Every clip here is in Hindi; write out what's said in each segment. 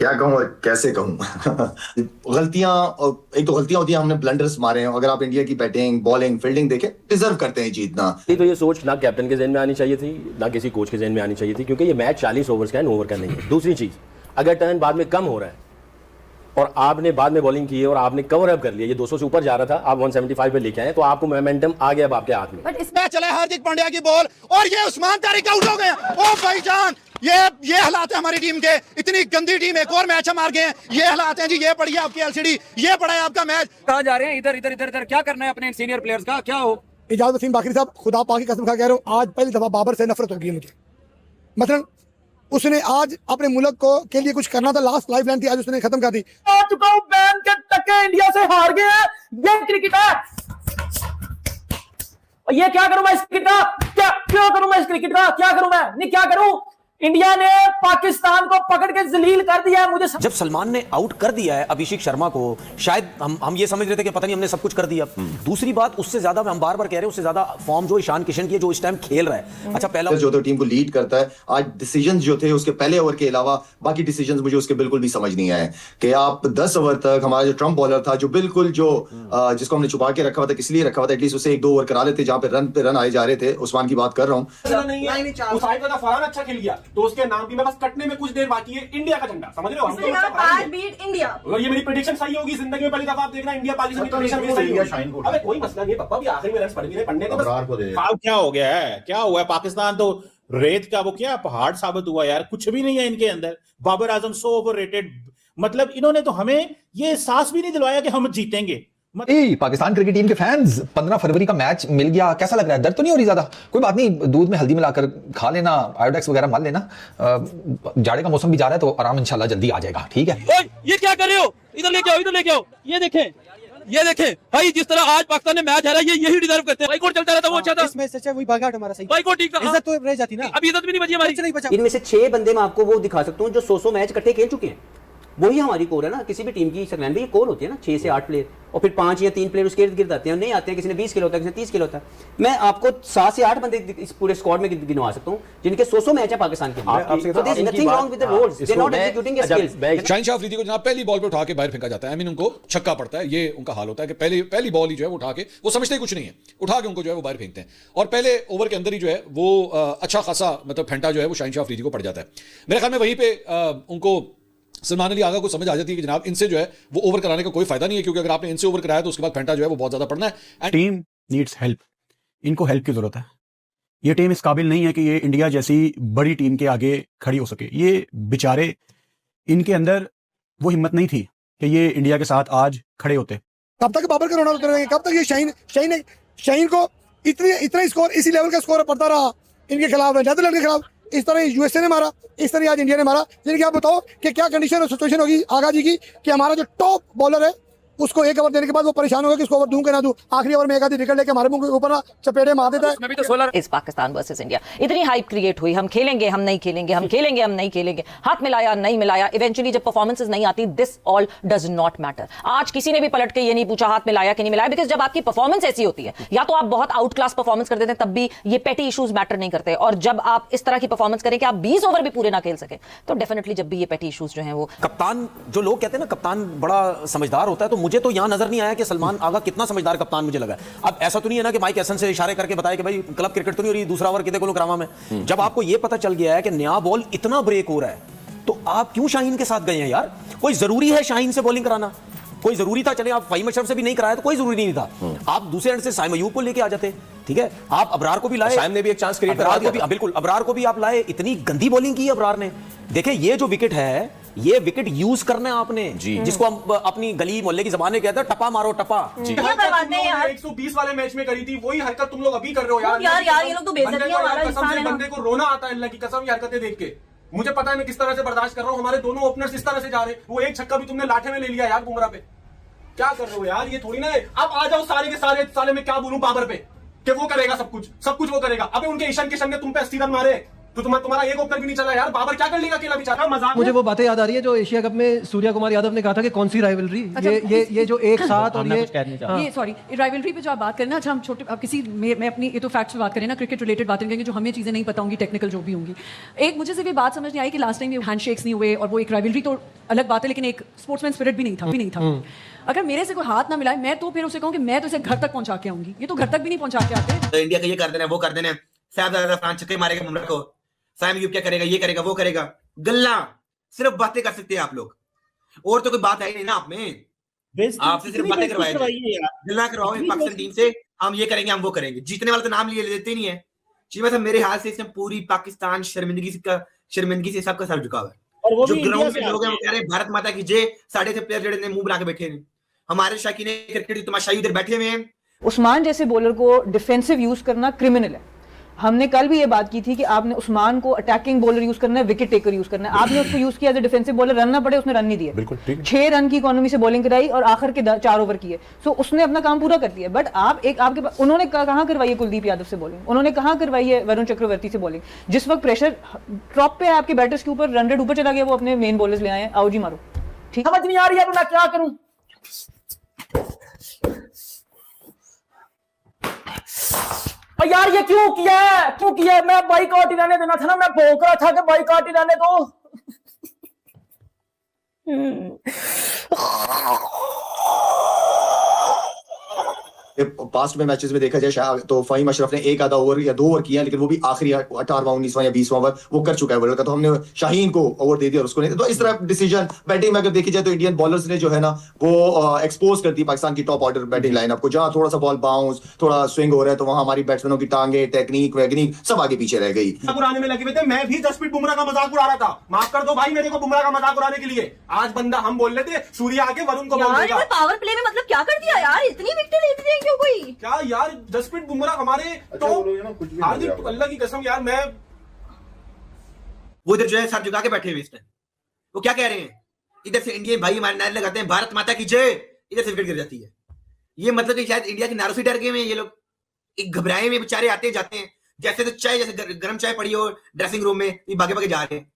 क्या कहूँ और कैसे कहूँ गलतियां, एक तो गलतियां होती हैं, हमने ब्लंडर्स मारे हैं। अगर आप इंडिया की बैटिंग बॉलिंग फील्डिंग देखें, डिजर्व करते हैं जीतना। तो ये सोच ना कैप्टन के जहन में आनी चाहिए थी, ना किसी कोच के जहन में आनी चाहिए थी, क्योंकि ये मैच 40 ओवर्स का है, 9 ओवर का नहीं है। दूसरी चीज, अगर टर्न बाद में कम हो रहा है और आपने बाद में बॉलिंग की है और आपने कवर अप कर लिया, ये 200 से ऊपर जा रहा था, आप 175 पे लेके आए, तो आपको मोमेंटम आ गया अब आपके हाथ में। बट इसमें चला हार्दिक पांड्या की बॉल और ये उस्मान तारिक आउट हो गए। ओ भाईजान, ये हालात है हमारी टीम के। इतनी गंदी टीम, एक और मैच हम हार गए हैं। ये हालात हैं जी। ये पड़ी है आपकी एलसीडी, ये पड़ा है आपका मैच। कहाँ जा रहे हैं? इधर इधर इधर इधर। क्या करना है अपने सीनियर प्लेयर्स का? क्या हो? इजाज़त वसीम बाकरी साहब, खुदा पाक की कसम खा कह रहा हूँ, आज पहली दफा बाबर से नफरत हो गई है मुझे। मतलब उसने आज अपने मुल्क को के लिए कुछ करना था, लास्ट लाइफ लाइन थी, आज उसने खत्म कर दी। आ चुका हूँ, बैन के टक्के इंडिया से हार गए हैं। ये क्रिकेट है। और ये क्या करूं मैं इस क्रिकेट का? क्या करूं मैं इस क्रिकेट का? क्या करूं मैं? नहीं क्या करूं? इंडिया ने पाकिस्तान को पकड़ के जलील कर दिया है। मुझे जब सलमान ने आउट कर दिया है अभिषेक शर्मा को, शायद हम ये समझ रहे थे कि पता नहीं हमने सब कुछ कर दिया। दूसरी बात, उससे ज्यादा हम बार बार कह रहे हैं, उससे ज्यादा फॉर्म जो ईशान किशन की है, जो इस टाइम खेल रहा है। अच्छा, पहला जो तो टीम को लीड करता है, आज डिसीजंस जो थे उसके पहले ओवर के अलावा बाकी डिसीजंस मुझे उसके बिल्कुल भी समझ नहीं आए। कि आप 10 ओवर तक हमारा जो ट्रम्प बॉलर था, जो बिल्कुल जो जिसको हमने छुपा के रखा हुआ था, किस लिए रखा हुआ था, एटलीस्ट उसे 1-2 ओवर करा लेते जहां पे रन आए जा रहे थे। उस्मान की बात कर रहा हूँ। फरहान अच्छा खेल गया तो उसके नाम भी कटने में कुछ देर बाकी है। इंडिया का झंडा, समझ रहे हो? Beat India. ये मेरी प्रेडिक्शन सही होगी जिंदगी में, पहली दफा आप देखना इंडिया पाकिस्तान की प्रेडिक्शन भी सही होगी। अबे कोई मसला नहीं, पापा भी आखिरी में रन पड़ गए, पढ़ने का क्या हो गया है? क्या हुआ है? पाकिस्तान तो रेत का वो क्या पहाड़ साबित हुआ यार। कुछ भी नहीं है इनके अंदर। बाबर आजम सो ओवररेटेड। मतलब इन्होंने तो हमें ये एहसास भी नहीं दिलवाया कि हम जीतेंगे। पाकिस्तान क्रिकेट टीम के फैंस, 15 फरवरी का मैच मिल गया, कैसा लग रहा है? दर्द तो नहीं हो रही ज्यादा? कोई बात नहीं, दूध में हल्दी मिलाकर खा लेना, आयोडेक्स वगैरह मार लेना। जाड़े का मौसम भी जा रहा है तो आराम इंशाल्लाह जल्दी आ जाएगा, ठीक है? ओए, ये क्या कर रहे हो? इधर लेके आओ, इधर लेके आओ। ये देखें भाई, जिस तरह आज पाकिस्तान ने मैच हारा, ये यही डिजर्व करते हैं। बाइकआउट चलता रहता वो अच्छा था। इसमें सच्चा वही बागाट हमारा सही। बाइकआउट ठीक था, इज्जत तो रह जाती ना। अभी इज्जत भी नहीं बची हमारी। नहीं बचा। इनमें से 6 बंदे मैं आपको वो दिखा सकता हूं जो 100 मैच इकट्ठे खेल चुके हैं। वही हमारी कोर है ना, किसी भी टीम की सकलैन में ये कोर होती है ना, 6 से 8 प्लेयर, और फिर 5 या 3 प्लेयर उसके इर्द गिर्द आते हैं। नहीं आते हैं, किसी ने 20 किलो होता है, किसी ने 30 किलो होता है। मैं आपको 7 से 8 बंदे इस पूरे स्क्वाड में गिनवा सकता हूं जिनके 100 मैच है पाकिस्तान के लिए। So there is nothing wrong with the roles. They're not executing their skills. Shaheen Afridi को जनाब पहली बॉल पे उठा के बाहर फेंका जाता है। आई मीन उनको छक्का पड़ता है, ये उनका हाल होता है कि पहली बॉल ही जो है वो उठा के, वो समझते ही कुछ नहीं है, उठा के उनको जो है वो बाहर फेंकते हैं। और पहले ओवर के अंदर ही जो है वो अच्छा खासा मतलब फेंटा जो है वो शाहिन अफरीदी को पड़ जाता है। मेरे ख्याल में वहीं पे उनको सलमान अली आगा को समझ आ जाती है कि जनाब इनसे जो है वो ओवर कराने का कोई फायदा नहीं है, क्योंकि अगर आपने इनसे ओवर कराया तो उसके बाद फेंटा जो है वो बहुत ज्यादा पड़ना है। टीम नीड्स हेल्प, इनको हेल्प की जरूरत है। ये टीम इस काबिल नहीं है कि ये इंडिया जैसी बड़ी टीम के आगे खड़ी हो सके। ये बेचारे, इनके अंदर वो हिम्मत नहीं थी कि ये इंडिया के साथ आज खड़े होते। कब तक बाबर का रोना होते रहेंगे? कब तक ये शाहीन को इतना स्कोर, इसी लेवल का स्कोर पड़ता रहा इनके खिलाफ, नीदरलैंड के खिलाफ। इस तरह यूएसए ने मारा, इस तरह आज इंडिया ने मारा। जिनकी आप बताओ कि क्या कंडीशन और सिचुएशन होगी आगा जी की कि हमारा जो टॉप बॉलर है उसको 1 ओवर देने के बाद वो परेशान होगा कि इसको ओवर दूं कि ना दूं। आखिरी ओवर में एक आधी विकेट लेके हमारे मुंह के ऊपर चपेटे मार देता है। भी तो 16 इस पाकिस्तान वर्सेस इंडिया इतनी हाइप क्रिएट हुई, हम खेलेंगे हम नहीं खेलेंगे, हम खेलेंगे हम नहीं खेलेंगे, हाथ मिलाया नहीं मिलाया। इवेंचुअली जब परफॉर्मेंसेस नहीं आती, this all does not matter. आज किसी ने भी पलट के ये नहीं पूछा हाथ मिलाया कि नहीं मिलाया, बिकॉज जब आपकी परफॉर्मेंस ऐसी होती है, या तो आप बहुत आउट क्लास परफॉर्मेंस कर देते हैं, तब भी ये पेटी इश्यूज मैटर नहीं करते। और जब आप इस तरह की परफॉर्मेंस करें कि आप 20 ओवर भी पूरे ना खेल सके, तो डेफिनेटली जब भी ये पेटी इश्यूज जो हैं वो। कप्तान, जो लोग कहते हैं ना कप्तान बड़ा समझदार होता है, तो मुझे तो यहां नजर नहीं आया कि सलमान आगा कितना समझदार कप्तान मुझे लगा। अब ऐसा तो नहीं है ना कि माइक एसन से इशारे करके बताया कि भाई क्लब क्रिकेट तो नहीं हो रही, दूसरा ओवर कितने को करावा में। जब आपको यह पता चल गया है कि नया बॉल इतना ब्रेक हो रहा है, तो आप क्यों शाहीन के साथ गए हैं यार? कोई जरूरी है शाहीन से बॉलिंग कराना? कोई जरूरी था? चले आप फाइम अशरफ से भी नहीं कराया तो कोई जरूरी नहीं था। आप दूसरे एंड से साइम अयूब को लेके आ जाते, ठीक है? आप अबरार को भी लाए, साइम ने भी एक चांस क्रिएट करा दिया। बिल्कुल, अबरार को भी आप लाए। इतनी गंदी बॉलिंग की अबरार ने। देखिए, ये जो विकेट है, ये विकेट यूज करना है आपने, जिसको हम अपनी गली मोहल्ले की जबान में कहते हैं टपा मारो टपा। 120 वाले मैच में करी थी वही हरकत तुम लोग अभी कर रहे हो यार। यार ये लोग तो बेइज्जती वाला इंसान है। बंदे को रोना आता है अल्लाह की कसम, ये हरकतें देख के। मुझे पता है मैं किस तरह से बर्दाश्त कर रहा हूँ। हमारे दोनों ओपनर्स इस तरह से जा रहे हैं। वो एक छक्का भी तुमने लाठे में ले लिया यार बुमराह पे। क्या कर रहे हो यार? ये थोड़ी ना है। अब आ जाओ सारे के सारे साले में क्या बोलूं बाबर पे कि वो करेगा सब कुछ वो करेगा। अबे उनके ईशान किशन ने तुम पे 80 रन मारे, तो तुम्हारा एक ओपनर भी नहीं चला यार। बाबर क्या कर लेगा अकेला बेचारा? मजाक मुझे वो बातें याद आ रही है जो एशिया कप में सूर्य कुमार यादव ने कहा था कि कौन सी राइवलरी, ये जो एक साथ और ये सॉरी राइवलरी पे जो आप बात करें ना, अच्छा हम छोटे अब किसी मैं अपनी ये तो फैक्ट्स पे बात करें ना, क्रिकेट रिलेटेड बातें करेंगे जो हमें चीज़ें नहीं पता होंगी, टेक्निकल जो भी होंगी। एक मुझे सिर्फ ये बात समझ नहीं आई कि लास्ट टाइम ये हैंडशेक्स नहीं हुए और वो एक राइवलरी तो अलग बात है, लेकिन एक स्पोर्ट्समैन स्पिरिट भी नहीं था। अगर मेरे से कोई हाथ ना मिलाए मैं तो फिर उसे कहूँ कि मैं तो इसे घर तक पहुंचा के आऊंगी, ये तो घर तक भी नहीं पहुंचा के आते। तो इंडिया का ये कर देना वो कर देना, साहब छक्के मारेगा बुमराह को, साइम यूब क्या करेगा, ये करेगा वो करेगा, गल्ला सिर्फ बातें कर सकते हैं आप लोग, और तो कोई बात है ही नहीं ना आप में। आपसे सिर्फ बातें करवाएंगे, गल्ला करवाओ पाकिस्तान टीम से, हम ये करेंगे हम वो करेंगे। जीतने वाले तो नाम लिए लेते नहीं है। जी मेरे हाल से इसमें पूरी पाकिस्तान शर्मिंदगी से सबका सर झुका हुआ है। जो ग्राउंड में लोग हैं वो कह रहे हैं भारत माता की जय, साढ़े 6 प्लेयर जड़े मुंह बना के बैठे हैं। हमारे शाकीन क्रिकेट की तमाशाई उधर बैठे हुए हैं। उस्मान जैसे बॉलर को डिफेंसिव यूज करना क्रिमिनल है। हमने कल भी ये बात की थी कि आपने उस्मान को अटैकिंग बॉलर यूज करना है, विकेट टेकर यूज करना है। आपने उसको यूज किया as a defensive bowler, run ना पड़े उसने रन नहीं दिया। बिल्कुल ठीक। 6 रन की इकोनॉमी से बॉलिंग कराई और आखिर के 4 ओवर किए, सो उसने अपना काम पूरा कर दिया। बट आपके उन्होंने कहाँ करवाई है कुलदीप यादव से बॉलिंग, उन्होंने कहाँ करवाई है वरुण चक्रवर्ती से बॉलिंग। जिस वक्त प्रेशर टॉप पे है आपके बैटर्स के ऊपर, रन रेट ऊपर चला गया, वो अपने मेन बॉलर्स ले आए, आओ जी मारो। ठीक समझ नहीं आ रही है मैं क्या करूं। यार ये क्यों किया है? मैं बाइकआउट ही रहने देना था ना, मैं भौंक रहा था कि बाइकआउट ही रहने दो। पास्ट में मैचेस में देखा जाए तो फहीम अशरफ ने एक आधा ओवर या 2 ओवर किया, लेकिन वो भी आखिरी 18वां 19वां या 20वां ओवर वो कर चुका है वर्ल्ड का, तो हमने शाहीन को ओवर दे दिया और उसको नहीं। तो इस तरह डिसीजन बैटिंग में अगर देखी जाए तो इंडियन बॉलर्स ने जो है ना वो एक्सपोज कर दी पाकिस्तान की टॉप ऑर्डर बैटिंग लाइनअप को। जहां थोड़ा सा बॉल बाउंस, थोड़ा स्विंग हो रहा है, तो वहां हमारी बैट्समैनों की टांगे, टेक्निक वैगनिक सब आगे पीछे रह गई। उड़ाने में लगे हुए थे। मैं भी जसप्रीत बुमराह का मजाक उड़ा रहा था, माफ कर दो भाई मेरे को बुमराह का मजाक उड़ाने के लिए। आज बंदा हम बोल रहे थे सूर्य आके वरुण को बोल देगा। पावर प्ले में मतलब क्या कर दिया यार, इतनी विकेट लेती है क्यों कोई? क्या यार जसप्रीत बुमराह हमारे तो हार्दिक अल्लाह की कसम यार, मैं वो इधर जो है सर झुका के बैठे हुए इसमें, वो क्या कह रहे हैं? इधर से इंडियन भाई हमारे नारे लगाते हैं भारत माता की जय, इधर से विकेट गिर जाती है। ये मतलब कि शायद इंडिया के नारों से डर गए हैं ये लोग, एक घबराए हुए बेचारे आते जाते हैं, जैसे तो चाय जैसे गर्म चाय पड़ी हो ड्रेसिंग रूम में, ये भागे भागे जा रहे हैं।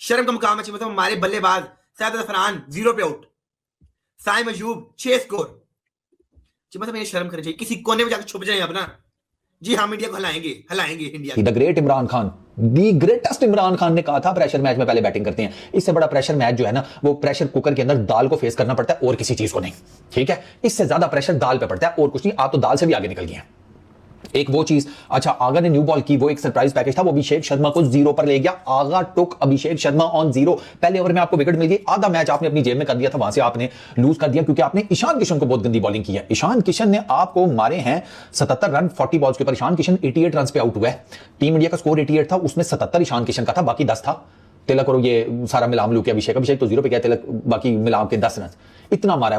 शर्म का मुकाम है। मतलब हमारे बल्लेबाज सैयद अफरान 0 पे आउट, साइम अयूब 6 स्कोर। मतलब ये शर्म करनी चाहिए, किसी कोने में जाकर छुप जाए अपना। जी हम इंडिया को हलाएंगे India. The great Imran Khan, the greatest Imran Khan ने कहा था प्रेशर मैच में पहले बैटिंग करते हैं। इससे बड़ा प्रेशर मैच जो है ना वो प्रेशर कुकर के अंदर दाल को फेस करना पड़ता है और किसी चीज को नहीं। ठीक है, इससे ज्यादा प्रेशर दाल पे पड़ता है और कुछ नहीं। आप तो दाल से भी आगे निकल गए हैं। एक वो चीज। अच्छा, आगा ने न्यू बॉल की, वो एक सरप्राइज पैकेज था, वो अभिषेक शर्मा को 0 पर ले गया। आगा टुक अभिषेक शर्मा ऑन 0। पहले ओवर में आपको विकेट मिल गई, आधा मैच आपने अपनी जेब में कर दिया था, वहां से आपने लूज कर दिया क्योंकि आपने ईशान किशन को बहुत गंदी बॉलिंग की है। ईशान किशन ने आपको मारे हैं 77 रन 40 बॉल्स के ऊपर। ईशान किशन 88 रन पे आउट हुआ है। टीम इंडिया का स्कोर 88 था, उसमें 77 ईशान किशन का था, बाकी 10 था। तिलक और ये सारा मिलाम लू के अभिषेक तो 0 पे गया, तिलक बाकी मिलाम के 10 रन इतना मारा है।